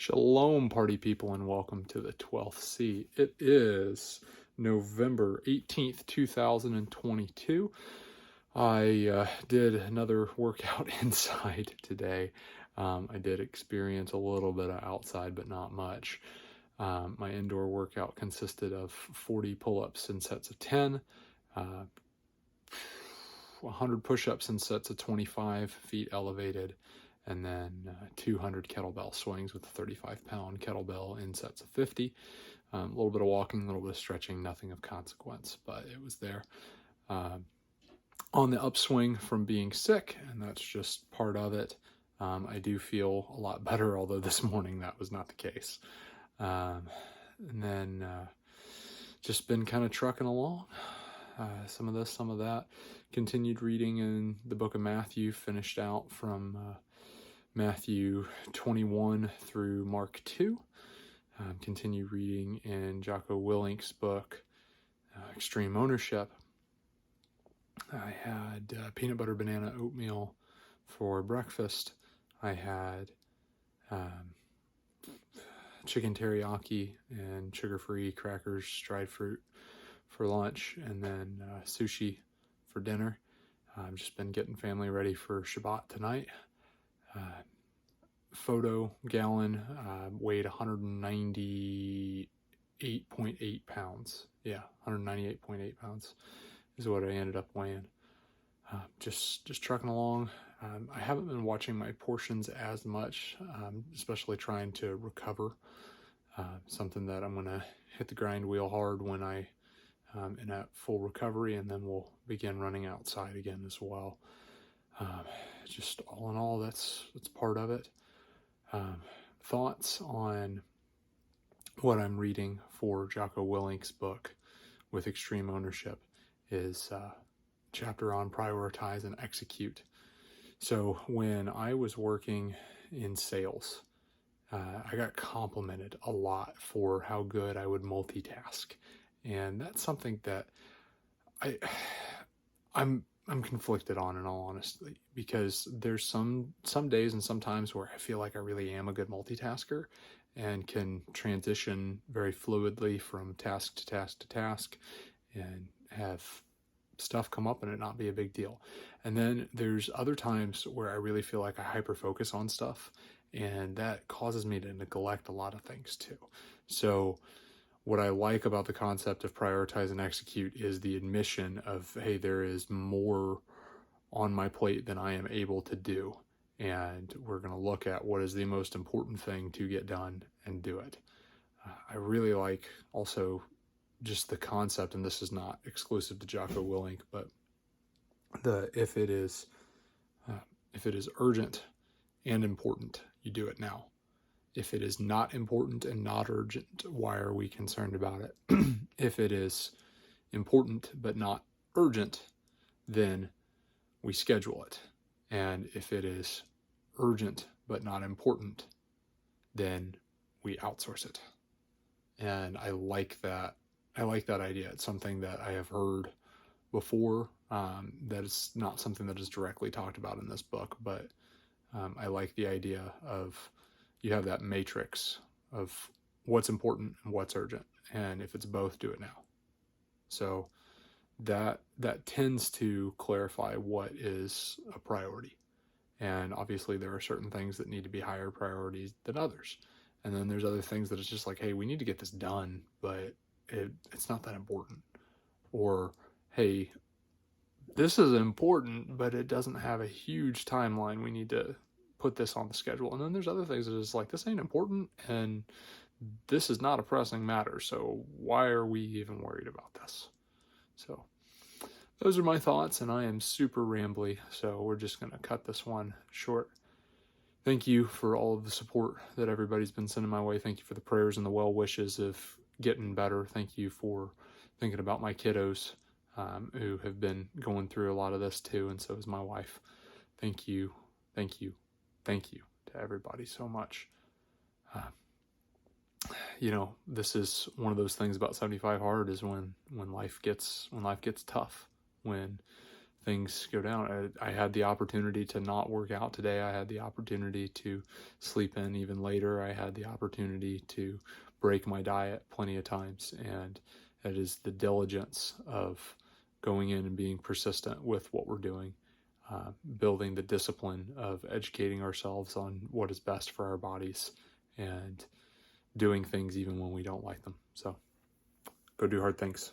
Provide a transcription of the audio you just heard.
Shalom, party people, and welcome to the 12th C. It is November 18th, 2022. I did another workout inside today. I did experience a little bit of outside, but not much. My indoor workout consisted of 40 pull-ups in sets of 10, 100 push-ups in sets of 25 feet elevated, and then 200 kettlebell swings with a 35-pound kettlebell in sets of 50. A little bit of walking, a little bit of stretching, nothing of consequence, but it was there. On the upswing from being sick, and that's just part of it. I do feel a lot better, although this morning that was not the case. And then just been kind of trucking along. Some of this, some of that. Continued reading in the book of Matthew, finished out from Matthew 21 through Mark 2. Continue reading in Jocko Willink's book, Extreme Ownership. I had peanut butter banana oatmeal for breakfast. I had chicken teriyaki and sugar-free crackers, dried fruit for lunch, and then sushi for dinner. I've just been getting family ready for Shabbat tonight. Photo gallon weighed 198.8 pounds. Yeah, 198.8 pounds is what I ended up weighing. Just trucking along. I haven't been watching my portions as much, especially trying to recover. Something that I'm going to hit the grind wheel hard when I in at full recovery, and then we'll begin running outside again as well. Just all in all, that's part of it. Thoughts on what I'm reading for Jocko Willink's book with Extreme Ownership is chapter on prioritize and execute. So when I was working in sales, I got complimented a lot for how good I would multitask. And that's something that I'm conflicted on, in all honesty, because there's some days and some times where I feel like I really am a good multitasker and can transition very fluidly from task to task to task and have stuff come up and it not be a big deal. And then there's other times where I really feel like I hyper focus on stuff, and that causes me to neglect a lot of things too. So what I like about the concept of prioritize and execute is the admission of, hey, there is more on my plate than I am able to do. And we're going to look at what is the most important thing to get done and do it. I really like also just the concept, and this is not exclusive to Jocko Willink, but if it is urgent and important, you do it now. If it is not important and not urgent, why are we concerned about it? If it is important but not urgent, then we schedule it. And if it is urgent but not important, then we outsource it. And I like that. I like that idea. It's something that I have heard before. That is not something that is directly talked about in this book, but I like the idea of you have that matrix of what's important and what's urgent. And if it's both, do it now. So that tends to clarify what is a priority. And obviously there are certain things that need to be higher priorities than others. And then there's other things that it's just like, hey, we need to get this done, but it's not that important. Or, hey, this is important, but it doesn't have a huge timeline. We need to put this on the schedule. And then there's other things that is like, this ain't important, and this is not a pressing matter, so why are we even worried about this? So those are my thoughts, and I am super rambly, so we're just going to cut this one short. Thank you for all of the support that everybody's been sending my way. Thank you for the prayers and the well wishes of getting better. Thank you for thinking about my kiddos who have been going through a lot of this too, and so is my wife. Thank you, thank you, thank you to everybody so much. This is one of those things about 75 Hard is when life gets tough, when things go down. I had the opportunity to not work out today. I had the opportunity to sleep in even later. I had the opportunity to break my diet plenty of times. And it is the diligence of going in and being persistent with what we're doing, building the discipline of educating ourselves on what is best for our bodies, and doing things even when we don't like them. So go do hard things.